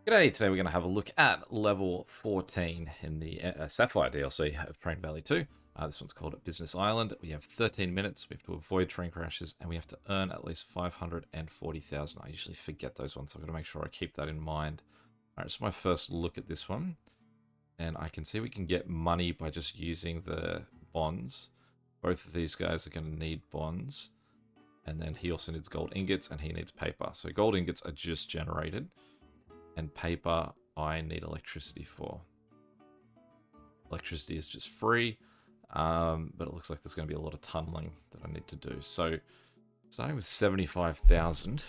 G'day, today we're going to have a look at level 14 in the Sapphire DLC of Train Valley 2. This one's called Business Island. We have 13 minutes, we have to avoid train crashes, and we have to earn at least 540,000. I usually forget those ones, so I've got to make sure I keep that in mind. Alright, it's my first look at this one, and I can see we can get money by just using the bonds. Both of these guys are going to need bonds, and then he also needs gold ingots, and he needs paper. So gold ingots are just generated. And paper, I need electricity for. Electricity is just free, but it looks like there's going to be a lot of tunneling that I need to do. So, starting with 75,000.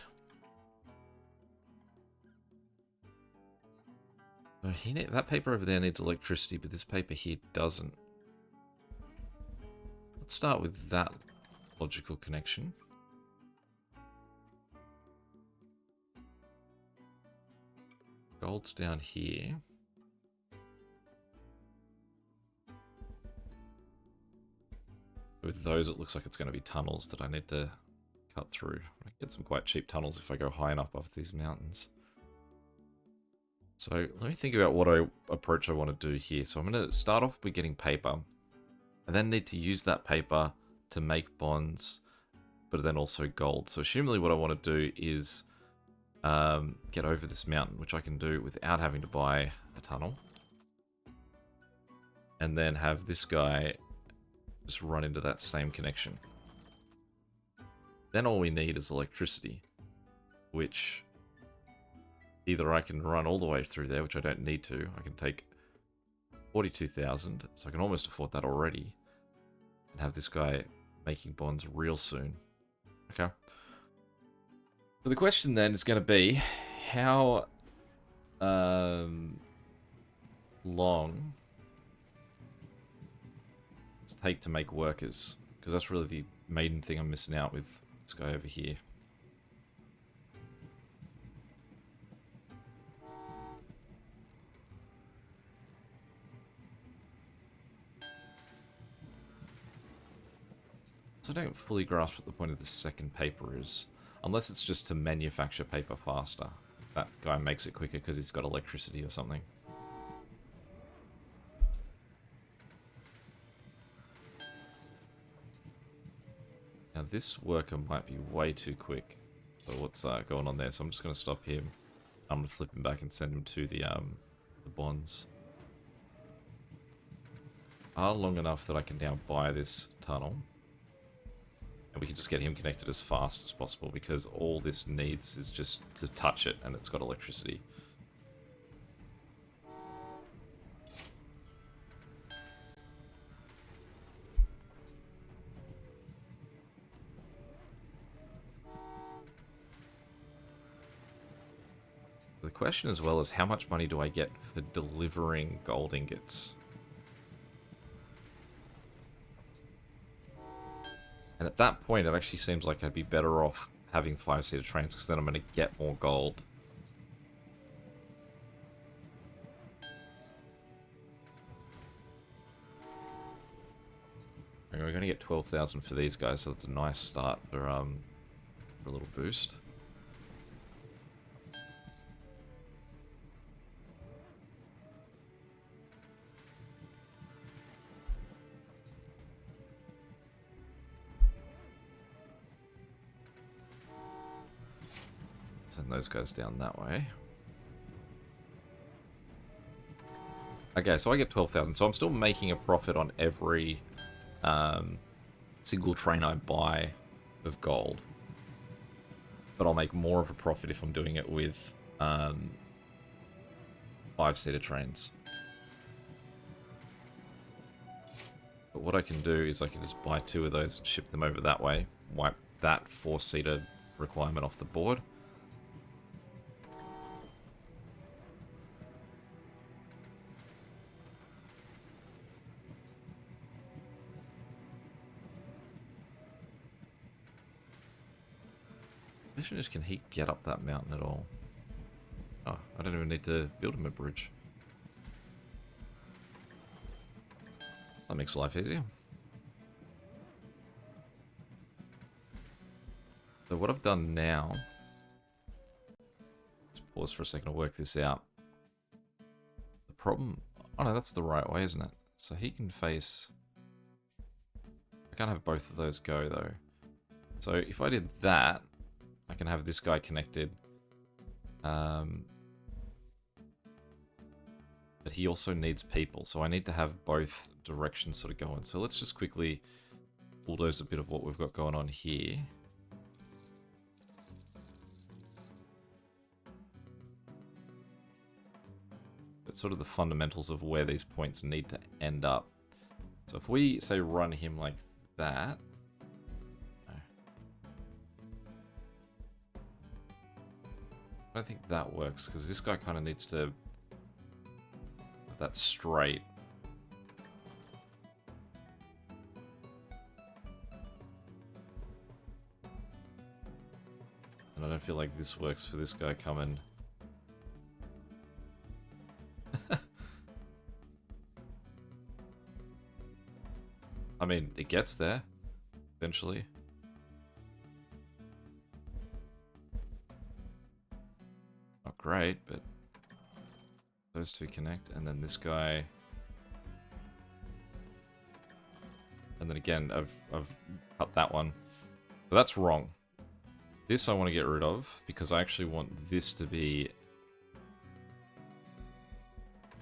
So that paper over there needs electricity, but this paper here doesn't. Let's start with that logical connection. Gold's down here. With those, it looks like it's going to be tunnels that I need to cut through. I get some quite cheap tunnels if I go high enough up these mountains. So let me think about what approach I want to do here. So I'm going to start off with getting paper. I then need to use that paper to make bonds, but then also gold. So assumably what I want to do is get over this mountain, which I can do without having to buy a tunnel. And then have this guy just run into that same connection. Then all we need is electricity, which either I can run all the way through there, which I don't need to. I can take 42,000, so I can almost afford that already. And have this guy making bonds real soon. Okay. So the question then is going to be, how long does it take to make workers? Because that's really the main thing I'm missing out with this guy over here. So I don't fully grasp what the point of this second paper is. Unless it's just to manufacture paper faster. That guy makes it quicker because he's got electricity or something. Now this worker might be way too quick for what's going on there, so I'm just going to stop him. I'm going to flip him back and send him to the bonds. Are long enough that I can now buy this tunnel. And we can just get him connected as fast as possible because all this needs is just to touch it and it's got electricity. The question as well is how much money do I get for delivering gold ingots? And at that point, it actually seems like I'd be better off having 5-seater trains, because then I'm going to get more gold. Okay, we're going to get 12,000 for these guys, so that's a nice start for a little boost. Send those guys down that way. Okay, so I get 12,000. So I'm still making a profit on every single train I buy of gold. But I'll make more of a profit if I'm doing it with 5-seater trains. But what I can do is I can just buy 2 of those and ship them over that way. Wipe that 4-seater requirement off the board. Question is, can he get up that mountain at all? Oh, I don't even need to build him a bridge. That makes life easier. So what I've done now is pause for a second to work this out. The problem... Oh no, that's the right way, isn't it? So he can face... I can't have both of those go, though. So if I did that, I can have this guy connected. But he also needs people, so I need to have both directions sort of going. So let's just quickly bulldoze a bit of what we've got going on here. It's sort of the fundamentals of where these points need to end up. So if we, say, run him like that... I don't think that works, because this guy kind of needs to have that straight. And I don't feel like this works for this guy coming. I mean, it gets there, eventually. Not great, but those two connect, and then this guy. And then again, I've cut that one. But that's wrong. This I want to get rid of, because I actually want this to be...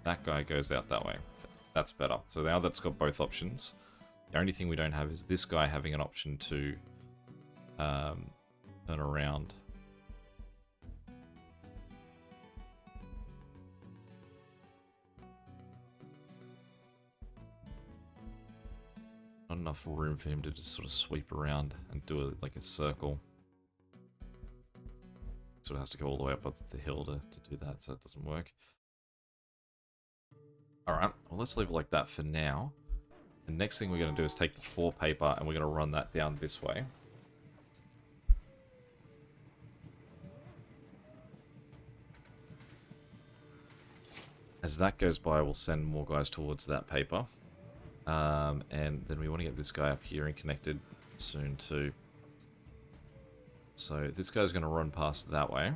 That guy goes out that way. That's better. So now that's got both options. The only thing we don't have is this guy having an option to turn around. Not enough room for him to just sort of sweep around and do like a circle. Sort of has to go all the way up the hill to do that, so it doesn't work. Alright, well let's leave it like that for now. The next thing we're going to do is take the 4 paper and we're going to run that down this way. As that goes by, we'll send more guys towards that paper. And then we want to get this guy up here and connected soon too. So this guy's going to run past that way.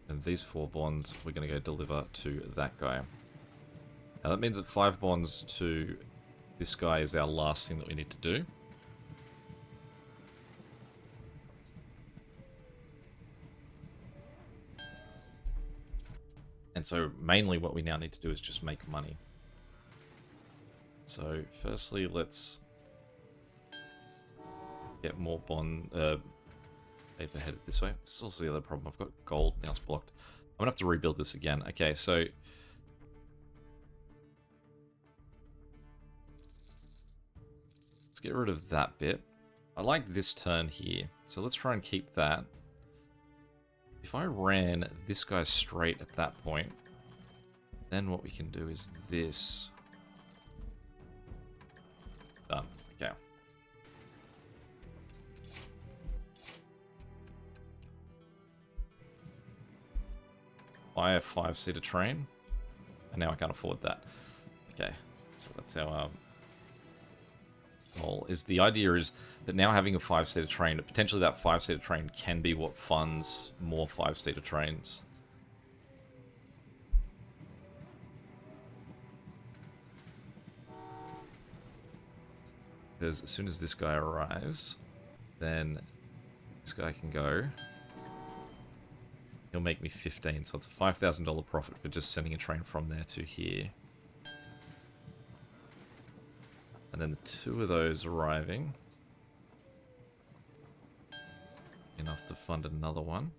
And these 4 bonds we're going to go deliver to that guy. Now that means that 5 bonds to this guy is our last thing that we need to do. And so mainly what we now need to do is just make money. So firstly, let's get more bond paper headed this way. This is also the other problem. I've got gold, now it's blocked. I'm gonna have to rebuild this again. Okay, so let's get rid of that bit. I like this turn here, so let's try and keep that. If I ran this guy straight at that point, then what we can do is this. Done. Okay. Buy a 5-seater train, and now I can't afford that. Okay, so that's our goal. The idea is that now having a 5-seater train, potentially that 5-seater train can be what funds more 5-seater trains. Because as soon as this guy arrives, then this guy can go. He'll make me 15, so it's a $5,000 profit for just sending a train from there to here. And then the 2 of those arriving. Enough to fund another one.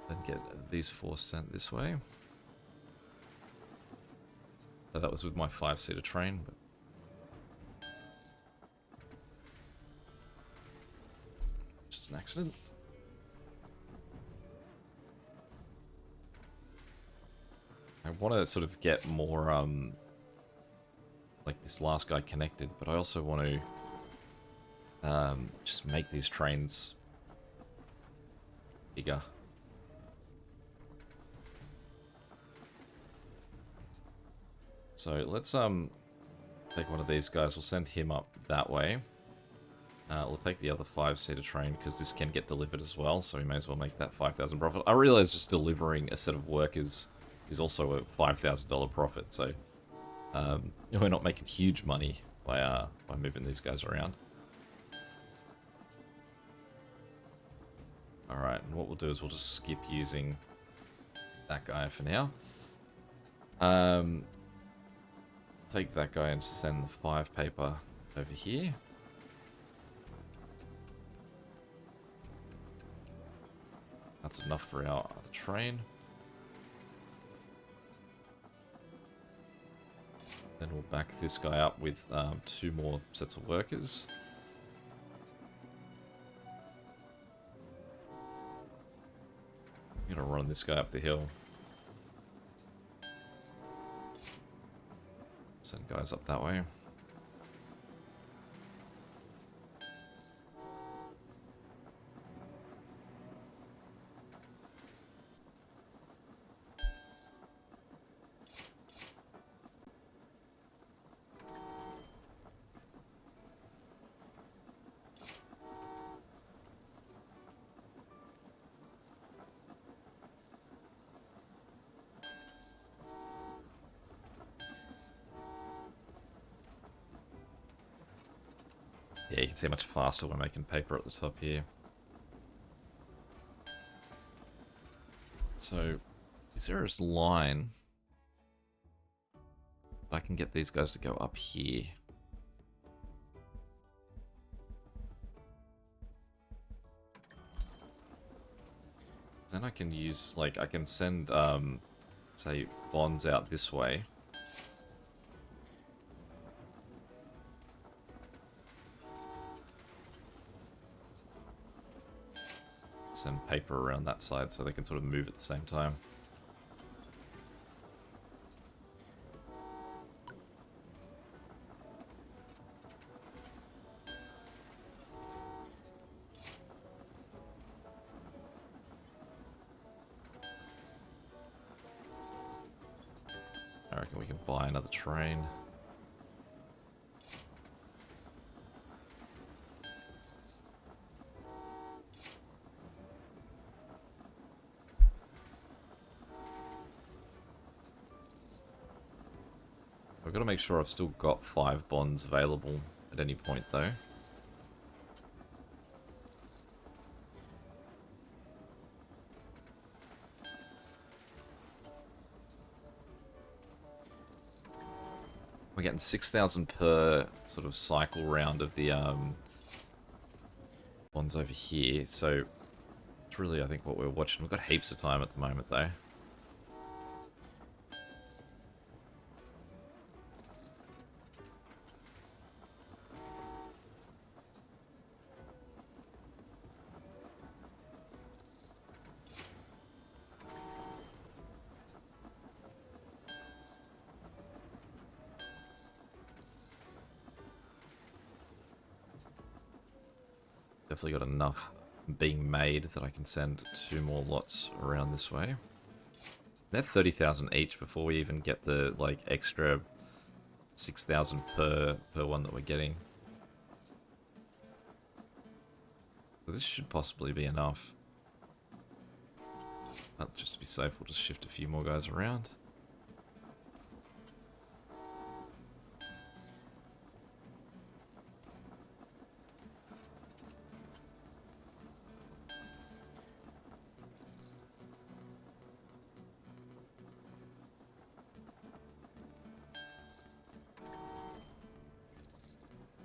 Then get these 4 sent this way. So that was with my 5-seater train, but just an accident. I want to sort of get more, like this last guy connected, but I also want to just make these trains bigger. So let's take one of these guys. We'll send him up that way. We'll take the other 5-seater train because this can get delivered as well, so we may as well make that 5,000 profit. I realize just delivering a set of workers is also a $5,000 profit, so we're not making huge money by moving these guys around. Alright, and what we'll do is we'll just skip using that guy for now. Take that guy and send the 5 paper over here. That's enough for our other train. Then we'll back this guy up with 2 more sets of workers. I'm gonna run this guy up the hill. Send guys up that way. Yeah, you can see how much faster we're making paper at the top here. So, is there a line I can get these guys to go up here? Then I can use, like, I can send, say, bonds out this way. Send paper around that side so they can sort of move at the same time. I reckon we can buy another train. I've got to make sure I've still got 5 bonds available at any point, though. We're getting 6,000 per sort of cycle round of the bonds over here, so it's really, I think, what we're watching. We've got heaps of time at the moment, though. Definitely got enough being made that I can send 2 more lots around this way. They're 30,000 each before we even get the, like, extra 6,000 per one that we're getting. So this should possibly be enough. But just to be safe, we'll just shift a few more guys around.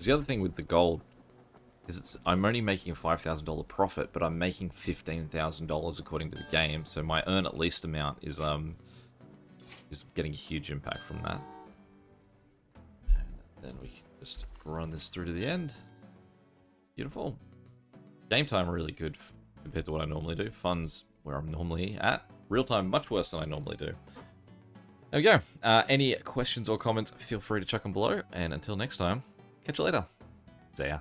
The other thing with the gold is I'm only making a $5,000 profit, but I'm making $15,000 according to the game. So my earn at least amount is getting a huge impact from that. And then we can just run this through to the end. Beautiful. Game time really good compared to what I normally do. Fun's where I'm normally at. Real time much worse than I normally do. There we go. Any questions or comments, feel free to chuck them below. And until next time, catch you later. See ya.